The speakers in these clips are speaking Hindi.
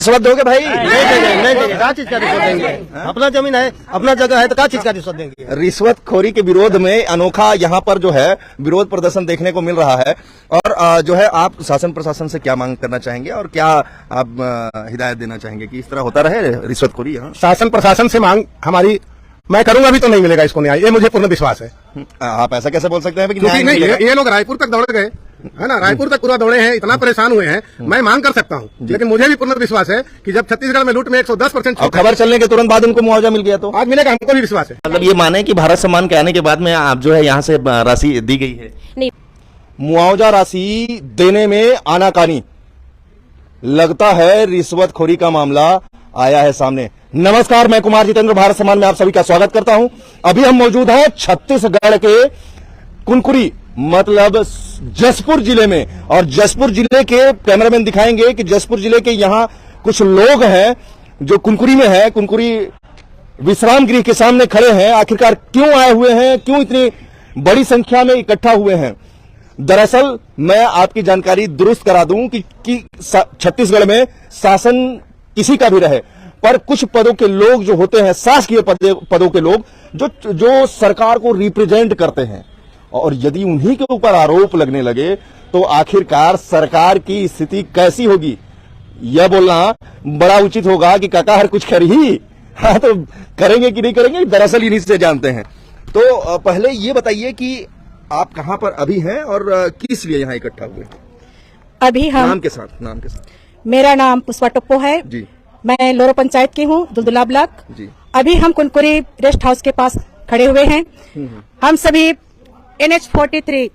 रिश्वत दोगे भाई? नहीं देंगे, क्या चीज का रिश्वत देंगे? अपना जमीन है, अपना जगह है, तो क्या चीज का रिश्वत देंगे? रिश्वतखोरी के विरोध में अनोखा यहाँ पर जो है विरोध प्रदर्शन देखने को मिल रहा है। और जो है आप शासन प्रशासन से क्या मांग करना चाहेंगे और क्या आप हिदायत देना चाहेंगे कि इस तरह होता रहे रिश्वतखोरी यहाँ? शासन प्रशासन से मांग हमारी, मैं करूंगा भी तो नहीं मिलेगा इसको न्याय, ये मुझे पूर्ण विश्वास है। आप ऐसा कैसे बोल सकते हैं कि क्योंकि नहीं, ये लोग रायपुर तक दौड़ गए है ना, रायपुर तक पूरा दौड़े हैं, इतना परेशान हुए हैं। मैं मांग कर सकता हूं, लेकिन मुझे भी पूर्ण विश्वास है कि जब छत्तीसगढ़ में लूट में 110% और खबर चलने के तुरंत बाद उनको मुआवजा मिल गया तो आज मिलेगा, हमको भी विश्वास है। मतलब ये माने कि भारत सम्मान के आने के बाद में आप जो है यहाँ से राशि दी गई है? नहीं, मुआवजा राशि देने में आनाकानी, लगता है रिश्वतखोरी का मामला आया है सामने। नमस्कार, मैं कुमार जितेंद्र, भारत सम्मान में आप सभी का स्वागत करता हूं। अभी हम मौजूद हैं छत्तीसगढ़ के कुनकुरी मतलब जसपुर जिले में, और जसपुर जिले के कैमरामैन दिखाएंगे कि जसपुर जिले के यहाँ कुछ लोग हैं जो कुनकुरी में है, कुनकुरी विश्राम गृह के सामने खड़े हैं। आखिरकार क्यों आए हुए हैं, क्यों इतनी बड़ी संख्या में इकट्ठा हुए हैं? दरअसल मैं आपकी जानकारी दुरुस्त करा दूं कि छत्तीसगढ़ में शासन किसी का भी रहे, पर कुछ पदों के लोग जो होते हैं, शासकीय पदों के लोग जो सरकार को रिप्रेजेंट करते हैं, और यदि उन्हीं के ऊपर आरोप लगने लगे तो आखिरकार सरकार की स्थिति कैसी होगी, यह बोलना बड़ा उचित होगा कि काका हर कुछ कर ही, हाँ तो करेंगे कि नहीं करेंगे, दरअसल इन्हीं से जानते हैं। तो पहले ये बताइए कि आप कहां पर अभी हैं और किस लिए यहाँ इकट्ठा हुए? अभी हम नाम के साथ। मेरा नाम पुष्पा टप्पो है जी। मैं लोरो पंचायत की हूँ, दुलदुला ब्लॉक जी। अभी हम कुनकुरी रेस्ट हाउस के पास खड़े हुए हैं। हम सभी NH-43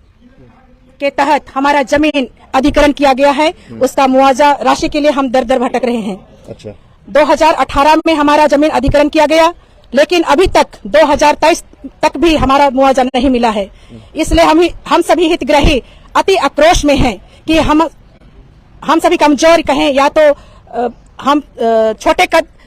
के तहत हमारा जमीन अधिग्रहण किया गया है, उसका मुआवजा राशि के लिए हम दर दर भटक रहे हैं। अच्छा। 2018 में हमारा जमीन अधिग्रहण किया गया, लेकिन अभी तक 2023 तक भी हमारा मुआवजा नहीं मिला है। इसलिए हम सभी हितग्राही अति आक्रोश में हैं कि हम सभी कमजोर कहें या तो हम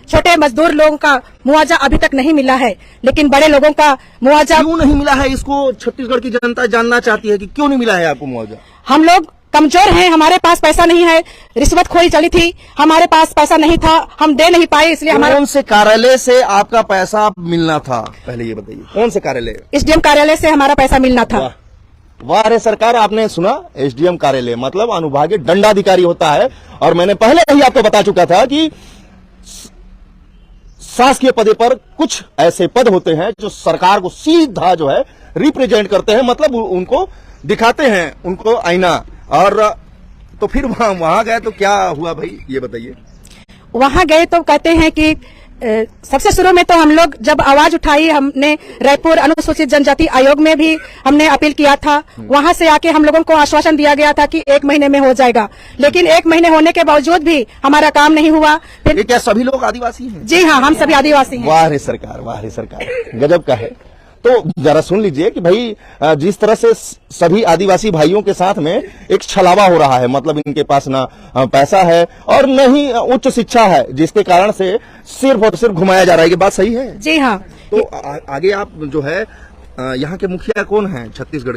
छोटे मजदूर लोगों का मुआवजा अभी तक नहीं मिला है, लेकिन बड़े लोगों का मुआवजा क्यों नहीं मिला है? इसको छत्तीसगढ़ की जनता जानना चाहती है कि क्यों नहीं मिला है आपको मुआवजा। हम लोग कमजोर हैं, हमारे पास पैसा नहीं है, रिश्वतखोरी चली थी, हमारे पास पैसा नहीं था, हम दे नहीं पाए, इसलिए हमारे कौन से कार्यालय से आपका पैसा मिलना था, पहले ये बताइए, कौन से कार्यालय? SDM कार्यालय से हमारा पैसा मिलना था। वाह रे सरकार, आपने सुना, SDM कार्यालय मतलब अनुभागीय दंडाधिकारी होता है। और मैंने पहले ही आपको बता चुका था कि शासकीय पद पर कुछ ऐसे पद होते हैं जो सरकार को सीधा जो है रिप्रेजेंट करते हैं, मतलब उनको दिखाते हैं, उनको आईना। और तो फिर वहां गए तो क्या हुआ भाई, ये बताइए। वहां गए तो कहते हैं कि सबसे शुरू में तो हम लोग जब आवाज उठाई, हमने रायपुर अनुसूचित जनजाति आयोग में भी हमने अपील किया था। वहां से आके हम लोगों को आश्वासन दिया गया था कि 1 महीने में हो जाएगा, लेकिन 1 महीने होने के बावजूद भी हमारा काम नहीं हुआ। फिर ये क्या सभी लोग आदिवासी हैं? जी हाँ, हम सभी आदिवासी हैं। वाह रे सरकार, वाह रे सरकार, गजब का है। तो जरा सुन लीजिए कि भाई जिस तरह से सभी आदिवासी भाइयों के साथ में एक छलावा हो रहा है, मतलब इनके पास ना पैसा है और न ही उच्च शिक्षा है, जिसके कारण से सिर्फ और सिर्फ घुमाया जा रहा है। ये बात सही है? जी हाँ। तो आगे आप जो है यहाँ के मुखिया कौन है? छत्तीसगढ़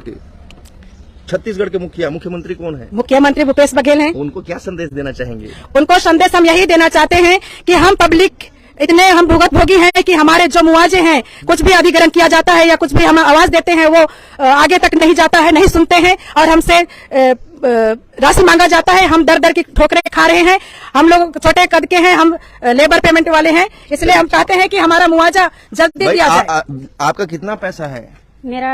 के मुख्यमंत्री कौन है? मुख्यमंत्री भूपेश बघेल हैं। उनको क्या संदेश देना चाहेंगे? उनको संदेश हम यही देना चाहते हैं कि हम पब्लिक इतने हम भुगत भोगी हैं कि हमारे जो मुआवजे हैं, कुछ भी अधिग्रहण किया जाता है या कुछ भी हम आवाज देते हैं, वो आगे तक नहीं जाता है, नहीं सुनते हैं, और हमसे राशि मांगा जाता है। हम दर दर की ठोकरें खा रहे हैं। हम लोग छोटे कद के हैं, हम लेबर पेमेंट वाले हैं, इसलिए हम चाहते हैं कि हमारा मुआवजा जल्दी दिया जाए। आपका कितना पैसा है? मेरा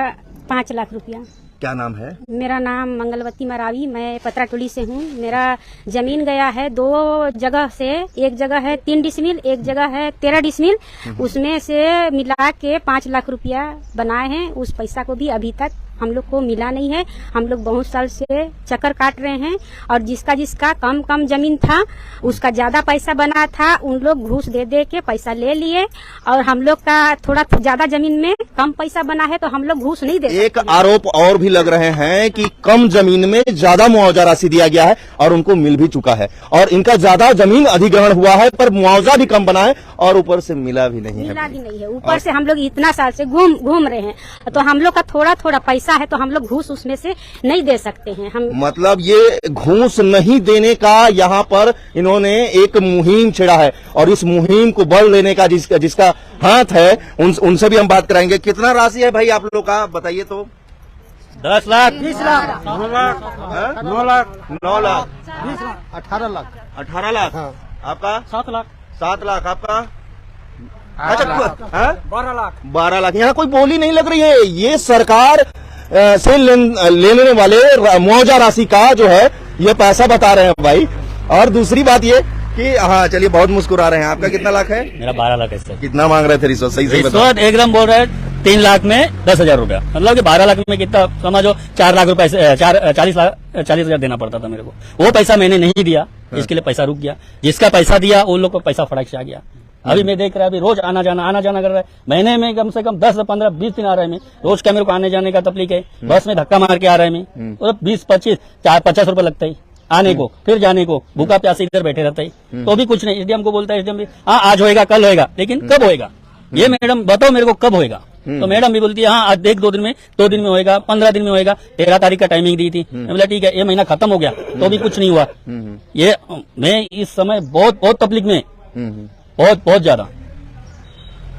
5 लाख रुपया। क्या नाम है? मेरा नाम मंगलवती मरावी, मैं पतराटोली से हूँ। मेरा जमीन गया है 2 जगह से, एक जगह है 3 डिसमिल, एक जगह है 13 डिसमिल। उसमें से मिला के 5 लाख रुपया बनाए हैं। उस पैसा को भी अभी तक हम लोग को मिला नहीं है। हम लोग बहुत साल से चक्कर काट रहे हैं, और जिसका कम जमीन था उसका ज्यादा पैसा बना था, उन लोग घूस दे दे के पैसा ले लिए, और हम लोग का थोड़ा ज्यादा जमीन में कम पैसा बना है तो हम लोग घूस नहीं दे। एक आरोप और भी लग रहे हैं कि कम जमीन में ज्यादा मुआवजा राशि दिया गया है और उनको मिल भी चुका है, और इनका ज्यादा जमीन अधिग्रहण हुआ है पर मुआवजा भी कम बना है और ऊपर से मिला भी नहीं मिला है। भी नहीं है। ऊपर से हम लोग इतना साल से घूम रहे हैं, तो हम लोग का थोड़ा थोड़ा पैसा है, तो हम लोग घूस उसमें से नहीं दे सकते हैं। हम मतलब ये घूस नहीं देने का यहाँ पर इन्होंने एक मुहिम छेड़ा है, और इस मुहिम को बल देने का जिसका हाथ है उनसे भी हम बात कराएंगे। कितना राशि है भाई आप लोग का, बताइए तो। 10 लाख, 20 लाख, 9 लाख, 9 लाख, 9 लाख, 18 लाख। 18 लाख, आपका 7 लाख, 7 लाख, आपका अच्छा 12 लाख। 12 लाख। यहाँ कोई बोली नहीं लग रही है। ये सरकार से लेने वाले मुआवजा राशि का जो है ये पैसा बता रहे हैं भाई। और दूसरी बात ये कि हाँ चलिए, बहुत मुस्कुरा रहे हैं। आपका कितना लाख है? मेरा 12 लाख है सर। कितना मांग रहे थे रिश्वत? सही सही बताओ। रिश्वत एकदम बोल रहे हैं 3 लाख में 10,000 रुपया, मतलब कि 12 लाख में कितना समझो 4 लाख रुपए 40,000 देना पड़ता था मेरे को। वो पैसा मैंने नहीं दिया, इसके लिए पैसा रुक गया। जिसका पैसा दिया उन लोग को पैसा फड़क से आ गया। अभी मैं देख रहा है, अभी रोज आना जाना कर रहा है। महीने में कम से कम 10, 15, 20 दिन आ रहा है। मैं रोज का मेरे को आने जाने का तकलीफ है। बस में धक्का मार के आ रहा है मैं, तो 20, 25, 50 रुपए लगता है आने को, फिर जाने को। भूखा प्यासे इधर बैठे रहता है, तो भी कुछ नहीं। एसडीएम को बोलता है, एसडीएम भी हाँ आज होएगा, कल होएगा, लेकिन कब होएगा ये मैडम बताओ मेरे को, कब होएगा? तो मैडम भी बोलती है हाँ आज देख 2 दिन में होएगा, 15 दिन में होएगा। 13 तारीख का टाइमिंग दी थी। मैं बोला ठीक है, ये महीना खत्म हो गया, तो भी कुछ नहीं हुआ। ये मैं इस समय बहुत तकलीफ में, बहुत ज्यादा।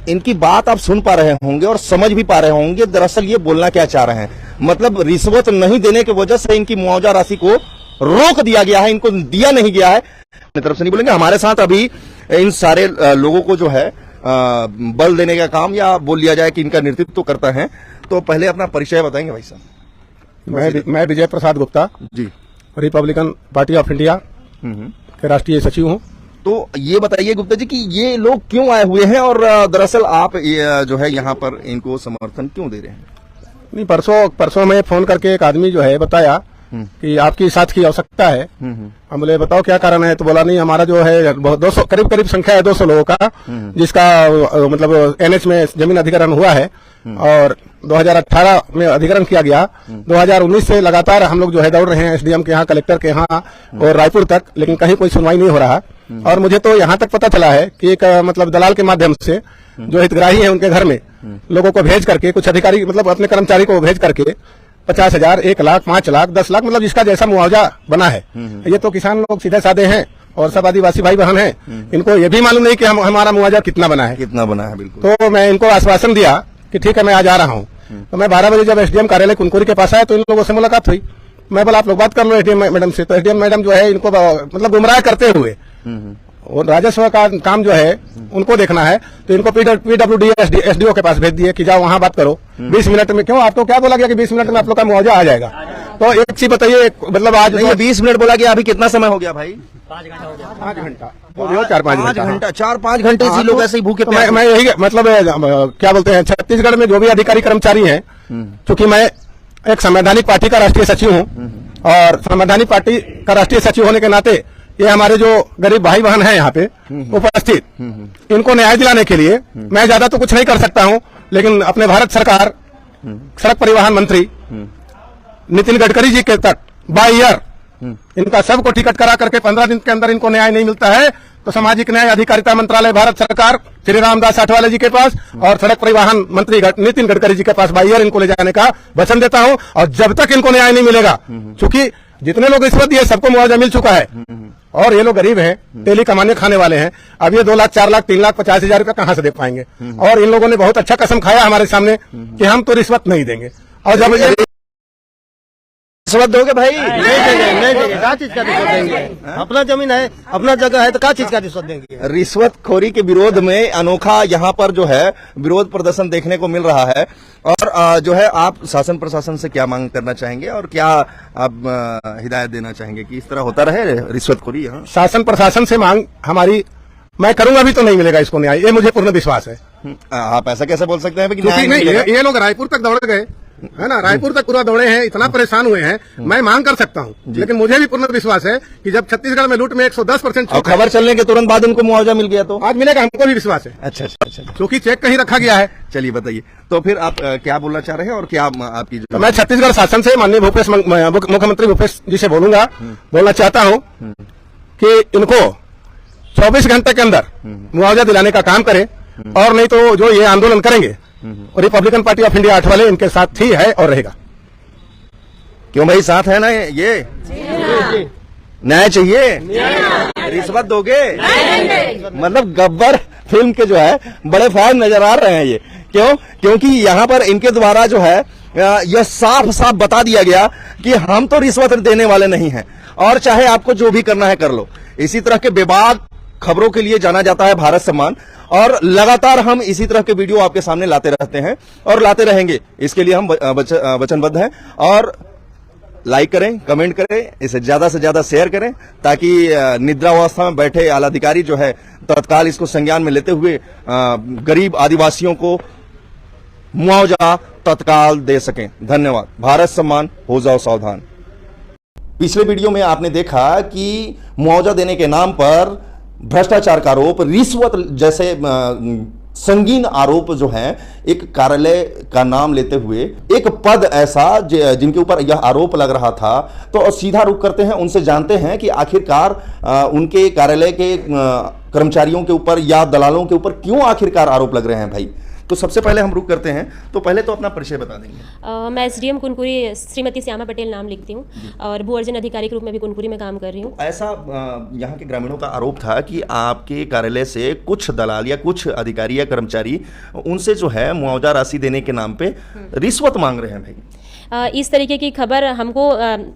इनकी बात आप सुन पा रहे होंगे और समझ भी पा रहे होंगे दरअसल ये बोलना क्या चाह रहे हैं। मतलब रिश्वत नहीं देने की वजह से इनकी मुआवजा राशि को रोक दिया गया है, इनको दिया नहीं गया है। अपनी तरफ से नहीं बोलेंगे। हमारे साथ अभी इन सारे लोगों को जो है बल देने का काम, या बोल लिया जाए कि इनका नेतृत्व तो करता है। तो पहले अपना परिचय बताएंगे भाई साहब। मैं विजय Prasad Gupta ji, Republican party of India के राष्ट्रीय सचिव हूँ। तो ये बताइए गुप्ता जी कि ये लोग क्यों आए हुए हैं, और दरअसल आप जो है यहाँ पर इनको समर्थन क्यों दे रहे हैं? नहीं, परसों में फोन करके एक आदमी जो है बताया कि आपकी साथ की आवश्यकता है। हम बोले बताओ क्या कारण है? तो बोला नहीं, हमारा जो है 200 करीब संख्या है 200 लोगों का, जिसका मतलब एनएच में जमीन अधिग्रहण हुआ है और 2018 में अधिग्रहण किया गया। 2019 से लगातार हम लोग जो है दौड़ रहे हैं एसडीएम के यहाँ, कलेक्टर के यहाँ और रायपुर तक, लेकिन कहीं कोई सुनवाई नहीं हो रहा। और मुझे तो यहाँ तक पता चला है कि एक मतलब दलाल के माध्यम से जो हितग्राही है उनके घर में लोगों को भेज करके, कुछ अधिकारी मतलब अपने कर्मचारी को भेज करके 50,000, 1 लाख, 5 लाख, 10 लाख, मतलब जिसका जैसा मुआवजा बना है। ये तो किसान लोग सीधे साधे हैं और सब आदिवासी भाई बहन हैं, इनको ये भी मालूम नहीं कि हमारा मुआवजा कितना बना है। बिल्कुल। तो मैं इनको आश्वासन दिया कि ठीक है मैं आज आ रहा हूँ। तो मैं 12 बजे जब एसडीएम कार्यालय कुनकुरी के पास आया तो इन लोगों से मुलाकात हुई। मैं बोला आप लोग बात कर लो एसडीएम मैडम से। तो एसडीएम मैडम जो है इनको मतलब गुमराह करते हुए, और राजस्व का काम जो है उनको देखना है, तो इनको पीडब्ल्यूडी एसडीओ के पास भेज दिए कि जाओ वहां बात करो 20 मिनट में। क्यों, आपको क्या बोला गया कि 20 मिनट में आप लोग का मुआवजा आ जाएगा? तो एक चीज बताइए, मतलब आज 20 मिनट बोला गया, अभी कितना समय हो गया भाई? 5 घंटा हो गया। 5 घंटा, 4-5 घंटे। 4-5 घंटे से लोग ऐसे ही भूखे तो मैं यही मतलब क्या बोलते हैं, छत्तीसगढ़ में जो भी अधिकारी कर्मचारी हैं, चूंकि मैं एक संवैधानिक पार्टी का राष्ट्रीय सचिव हूँ और संवैधानिक पार्टी का राष्ट्रीय सचिव होने के नाते ये हमारे जो गरीब भाई बहन हैं यहाँ पे उपस्थित, इनको न्याय दिलाने के लिए मैं ज्यादा तो कुछ नहीं कर सकता हूँ, लेकिन अपने भारत सरकार सड़क परिवहन मंत्री नितिन गडकरी जी के तक बाय ईयर इनका सबको टिकट करा करके 15 दिन के अंदर इनको न्याय नहीं मिलता है, तो सामाजिक न्याय अधिकारिता मंत्रालय भारत सरकार श्री रामदास आठवले जी के पास और सड़क परिवहन मंत्री नितिन गडकरी जी के पास बाय ईयर इनको ले जाने का वचन देता हूं। और जब तक इनको न्याय नहीं मिलेगा, क्योंकि जितने लोग रिश्वत दिए सबको मुआवजा मिल चुका है और ये लोग गरीब हैं, डेली कमाने खाने वाले हैं। अब ये 2 लाख, 4 लाख, 3 लाख 50,000 रुपया कहां से दे पाएंगे? और इन लोगों ने बहुत अच्छा कसम खाया हमारे सामने कि हम तो रिश्वत नहीं देंगे। और जब ये रिश्वत दोगे भाई? नहीं देंगे। क्या चीज का रिश्वत देंगे? अपना जमीन है, अपना जगह है, तो क्या चीज का रिश्वत देंगे? रिश्वतखोरी के विरोध में अनोखा यहाँ पर जो है विरोध प्रदर्शन देखने को मिल रहा है। और जो है आप शासन प्रशासन से क्या मांग करना चाहेंगे और क्या आप हिदायत देना चाहेंगे कि इस तरह होता रहे रिश्वतखोरी यहाँ? शासन प्रशासन से मांग हमारी, मैं करूंगा भी तो नहीं मिलेगा इसको न्याय, ये मुझे पूर्ण विश्वास है। आप ऐसा कैसे बोल सकते हैं कि क्योंकि नहीं, ये लोग रायपुर तक दौड़ गए है ना, रायपुर तक पूरा दौड़े हैं, इतना परेशान हुए हैं। मैं मांग कर सकता हूं, लेकिन मुझे भी पूर्ण विश्वास है कि जब छत्तीसगढ़ में लूट में 110% और खबर चलने के तुरंत बाद उनको मुआवजा मिल गया तो आज मिलेगा, हमको भी विश्वास है। अच्छा। क्योंकि चेक कहीं रखा गया है। चलिए बताइए, तो फिर आप क्या बोलना चाह रहे हैं और क्या आपकी तो मैं छत्तीसगढ़ शासन से माननीय मुख्यमंत्री भूपेश जी से बोलना चाहता हूं कि इनको 24 घंटे के अंदर मुआवजा दिलाने का काम करे, और नहीं तो जो ये आंदोलन करेंगे रिपब्लिकन पार्टी ऑफ इंडिया 8 वाले इनके साथ ही है और रहेगा। क्यों भाई, साथ है ना ये? न्याय चाहिए? रिश्वत दोगे? मतलब गब्बर फिल्म के जो है बड़े फैन नजर आ रहे हैं ये। क्यों? क्योंकि यहाँ पर इनके द्वारा जो है यह साफ साफ बता दिया गया कि हम तो रिश्वत देने वाले नहीं हैं, और चाहे आपको जो भी करना है कर लो। इसी तरह के बेबाक खबरों के लिए जाना जाता है भारत सम्मान, और लगातार हम इसी तरह के वीडियो आपके सामने लाते रहते हैं और लाते रहेंगे। इसके लिए हम वचनबद्ध हैं। और लाइक करें, कमेंट करें, इसे ज्यादा से ज्यादा शेयर करें, ताकि निद्रावस्था में बैठे आला अधिकारी जो है तत्काल इसको संज्ञान में लेते हुए गरीब आदिवासियों को मुआवजा तत्काल दे सकें। धन्यवाद। भारत सम्मान, हो जाओ सावधान। पिछले वीडियो में आपने देखा कि मुआवजा देने के नाम पर भ्रष्टाचार का आरोप, रिश्वत जैसे संगीन आरोप जो है एक कार्यालय का नाम लेते हुए, एक पद ऐसा जिनके ऊपर यह आरोप लग रहा था, तो सीधा रुख करते हैं, उनसे जानते हैं कि आखिरकार उनके कार्यालय के कर्मचारियों के ऊपर या दलालों के ऊपर क्यों आखिरकार आरोप लग रहे हैं भाई। तो सबसे पहले हम रुक करते हैं, तो पहले तो अपना परिचय बता देंगे। मैं एसडीएम कुनकुरी श्रीमती श्यामा पटेल नाम लिखती हूँ और भू अर्जन अधिकारी के रूप में भी कुनकुरी में काम कर रही हूँ। ऐसा यहाँ के ग्रामीणों का आरोप था कि आपके कार्यालय से कुछ दलाल या कुछ अधिकारी या कर्मचारी उनसे जो है मुआवजा राशि देने के नाम पे रिश्वत मांग रहे हैं भाई। इस तरीके की खबर हमको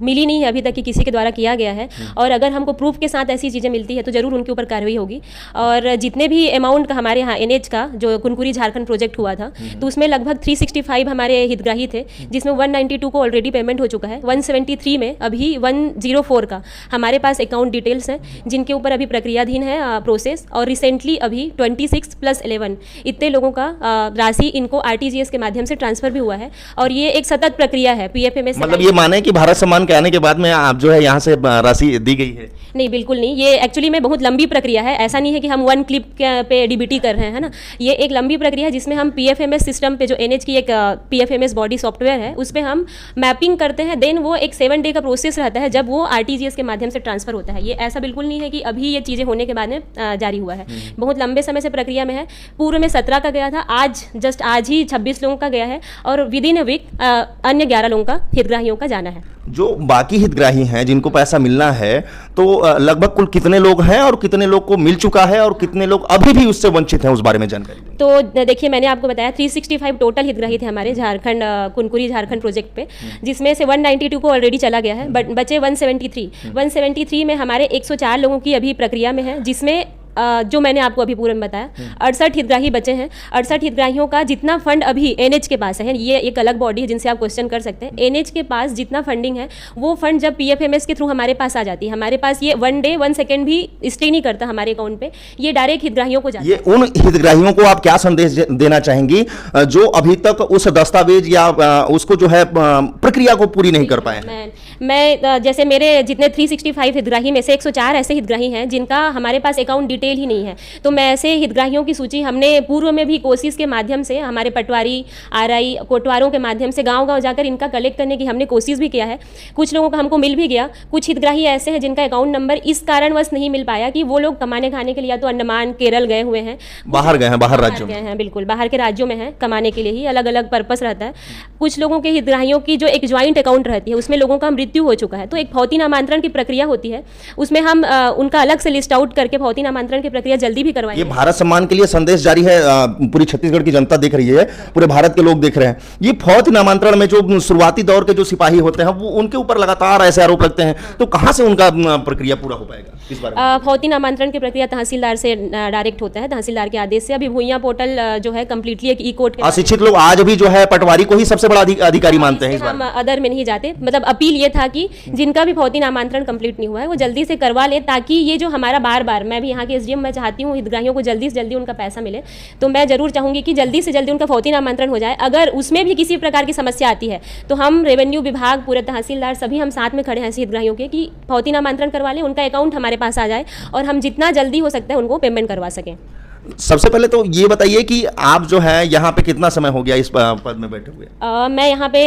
मिली नहीं है अभी तक कि किसी के द्वारा किया गया है, और अगर हमको प्रूफ के साथ ऐसी चीज़ें मिलती है तो जरूर उनके ऊपर कार्रवाई होगी। और जितने भी अमाउंट का हमारे यहाँ एनएच का जो कुनकुरी झारखंड प्रोजेक्ट हुआ था, तो उसमें लगभग 365 हमारे हितग्राही थे, जिसमें 192 को ऑलरेडी पेमेंट हो चुका है। 173 में अभी 104 का हमारे पास अकाउंट डिटेल्स हैं, जिनके ऊपर अभी प्रक्रियाधीन है प्रोसेस। और रिसेंटली अभी 26 + 11 इतने लोगों का राशि इनको आरटीजीएस के माध्यम से ट्रांसफर भी हुआ है, और ये एक सतत प्रक्रिया है पीएफएमएस। मतलब ये माने कि भारत सम्मान के आने के बाद में आप जो है यहाँ से राशि दी गई है? नहीं, बिल्कुल नहीं। ये एक्चुअली में बहुत लंबी प्रक्रिया है। ऐसा नहीं है कि हम वन क्लिप पे डीबीटी कर रहे हैं, है ना। ये एक लंबी प्रक्रिया है जिसमें हम पीएफएमएस सिस्टम पे, जो एनएच की एक पीएफएमएस बॉडी सॉफ्टवेयर है, उस पर हम मैपिंग करते हैं। देन वो एक 7 डे का प्रोसेस रहता है जब वो आरटीजीएस के माध्यम से ट्रांसफर होता है। ये ऐसा बिल्कुल नहीं है कि अभी ये चीज़ें होने के बाद में जारी हुआ है। बहुत लंबे समय से प्रक्रिया में है। पूर्व में 17 का गया था, आज ही 26 लोगों का गया है, और विद इन अ वीक अन्य 11 लोगों का हितग्राहियों का जाना है। जो बाकी हितग्राही हैं जिनको पैसा मिलना है, तो लगभग कुल कितने लोग हैं और कितने लोग को मिल चुका है और कितने लोग अभी भी उससे वंचित हैं, उस बारे में जानकारी दें। तो देखिए, मैंने आपको बताया 365 टोटल हितग्राही थे हमारे झारखंड कुनकुरी झारखंड प्रोजेक्ट पे, जिसमें से 192 को ऑलरेडी चला गया है, बट बचे 173 में हमारे 104 लोगों की अभी प्रक्रिया में है, जिसमें जो मैंने आपको अभी पूर्ण बताया 68 हितग्राही बचे हैं। 68 हितग्राहियों का जितना फंड अभी एनएच के पास है, ये एक अलग बॉडी है जिनसे आप क्वेश्चन कर सकते हैं। एनएच के पास जितना फंडिंग है, वो फंड जब पीएफएमएस के थ्रू हमारे पास आ जाती है, हमारे पास ये 1 डे 1 सेकेंड भी स्टे नहीं करता हमारे अकाउंट पे, ये डायरेक्ट हितग्राहियों को जाता है। ये उन हितग्राहियों को आप क्या संदेश देना चाहेंगी जो अभी तक उस दस्तावेज या उसको जो है प्रक्रिया को पूरी नहीं कर पाए हैं? मैं जैसे मेरे जितने 365 हितग्राही में से 104 ऐसे हितग्राही हैं जिनका हमारे पास अकाउंट डिटेल ही नहीं है, तो मैं ऐसे हितग्राहियों की सूची हमने पूर्व में भी कोशिश के माध्यम से, हमारे पटवारी, आरआई, कोटवारों के माध्यम से गांव-गांव जाकर इनका कलेक्ट करने की हमने कोशिश भी किया है। कुछ लोगों का हमको मिल भी गया। कुछ हितग्राही ऐसे हैं जिनका अकाउंट नंबर इस कारणवश नहीं मिल पाया कि वो लोग कमाने खाने के लिए या तो अंडमान, केरल गए हुए हैं, बाहर गए हैं, बाहर राज्यों में हैं, बिल्कुल बाहर के राज्यों में हैं, कमाने के लिए ही अलग अलग पर्पस रहता है। कुछ लोगों के हितग्राहियों की जो एक ज्वाइंट अकाउंट रहती है, उसमें लोगों का मृत्यु हो चुका है, तो एक भौतिक नामांतरण की प्रक्रिया होती है, उसमें हम उनका अलग से लिस्ट आउट करके भौतिक नामांतरण की प्रक्रिया जल्दी भी करवाएंगे। ये भारत सम्मान के लिए संदेश जारी है, पूरी छत्तीसगढ़ की जनता देख रही है, पूरे भारत के लोग देख रहे हैं। ये फौज नामांतरण में जो शुरुआती दौर के जो सिपाही होते हैं, वो उनके ऊपर लगातार ऐसे आरोप लगते हैं, तो कहां से उनका प्रक्रिया पूरा हो पाएगा इस बारे में? फौजी नामांतरण की प्रक्रिया तहसीलदार से डायरेक्ट होता है, तहसीलदार के आदेश से। अभी भुइयां पोर्टल जो है कंप्लीटली एक ई कोर्ट के, अशिक्षित लोग आज भी जो है पटवारी को ही सबसे बड़ा अधिकारी मानते हैं। इस हम अदर में नहीं जाते। मतलब अपील ये था कि जिनका भी फौजी नामांतरण कंप्लीट नहीं हुआ है, वो जल्दी से करवा ले, ताकि ये जो हमारा बार मैं भी यहाँ के एसडीएम, मैं चाहती हूँ हितग्राहियों को जल्दी से जल्दी उनका पैसा मिले, तो मैं जरूर चाहूंगी कि जल्दी से जल्दी उनका फौजी नामांतरण हो जाए। अगर उसमें भी किसी प्रकार की समस्या आती है, तो हम रेवेन्यू विभाग, पूरे तहसीलदार, सभी हम साथ में खड़े हैं ऐसे हितग्राहियों के, कि फौजी नामांतरण करवा लें, उनका अकाउंट हमारे पास आ जाए और हम जितना जल्दी हो सकता है उनको पेमेंट करवा सकें। सबसे पहले तो ये बताइए कि आप जो है यहाँ पे कितना समय हो गया इस पद में बैठे हुए? मैं यहाँ पे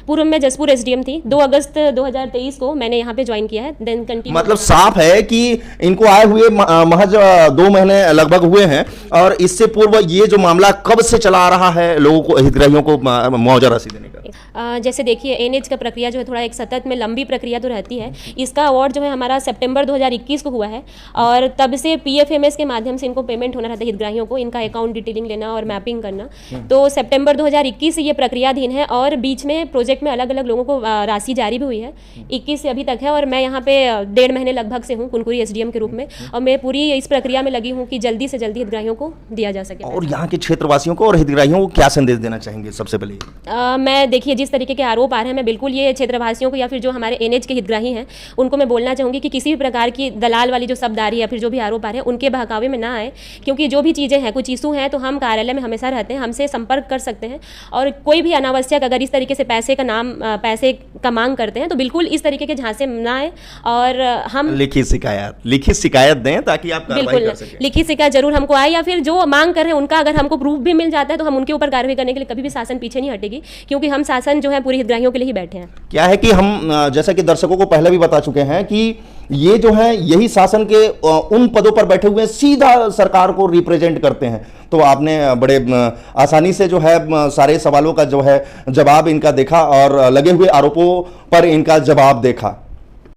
पूर्व में जसपुर एसडीएम थी। 2 अगस्त 2023 को मैंने यहाँ पे ज्वाइन किया है। देन कंटिन्यू मतलब साफ है कि इनको आए हुए महज 2 महीने लगभग हुए हैं, और इससे पूर्व ये जो मामला कब से चला आ रहा है लोगों को, हितग्राहियों को मुआवजा राशि देने का? जैसे देखिए एनएच का प्रक्रिया जो है थोड़ा एक सतत में लंबी प्रक्रिया तो रहती है। इसका अवार्ड जो है हमारा सितंबर 2021 को हुआ है, और तब से पीएफएमएस के माध्यम से इनको पेमेंट होना रहता है हितग्राहियों को, इनका अकाउंट डिटेलिंग लेना और मैपिंग करना। तो सितंबर 2021 से ये प्रक्रियाधीन है, और बीच में प्रोजेक्ट में अलग अलग लोगों को राशि जारी भी हुई है। 21 से अभी तक है, और मैं यहाँ पे 1.5 महीने लगभग से हूँ कुनकुरी एसडीएम के रूप में, और मैं पूरी इस प्रक्रिया में लगी हूँ कि जल्दी से जल्दी हितग्राहियों को दिया जा सके। और यहाँ के क्षेत्रवासियों को और हितग्राहियों को क्या संदेश देना चाहेंगे सबसे पहले? मैं देखिए जिस तरीके के आरोप आ रहे हैं, मैं बिल्कुल ये क्षेत्रवासियों को या फिर जो हमारे एनएच के हितग्राही हैं उनको मैं बोलना चाहूँगी कि किसी भी प्रकार की दलाल वाली जो शब्द आ रही है या फिर जो भी आरोप आ रहे हैं उनके बहकावे में ना आए, क्योंकि जो भी चीज़ें हैं, कुछ इशू हैं तो हम कार्यालय में हमेशा रहते हैं, हमसे संपर्क कर सकते हैं। और कोई भी अनावश्यक अगर इस तरीके से पैसे का मांग करते हैं तो बिल्कुल इस तरीके के झांसे ना आए, और हम लिखित शिकायत दें ताकि आप कार्रवाई कर सकें। लिखित शिकायत जरूर हमको आए, या फिर जो मांग कर रहे हैं उनका अगर हमको प्रूफ भी मिल जाता है तो हम उनके ऊपर कार्रवाई करने के लिए कभी भी शासन पीछे नहीं हटेगी, क्योंकि हम शासन जो है पूरी हितग्राहियों के लिए ही बैठे हैं। क्या है कि हम जैसा कि दर्शकों को पहले भी बता चुके हैं कि ये जो है यही शासन के उन पदों पर बैठे हुए सीधा सरकार को रिप्रेजेंट करते हैं। तो आपने बड़े आसानी से जो है सारे सवालों का जो है जवाब इनका देखा और लगे हुए आरोपों पर इनका जवाब देखा।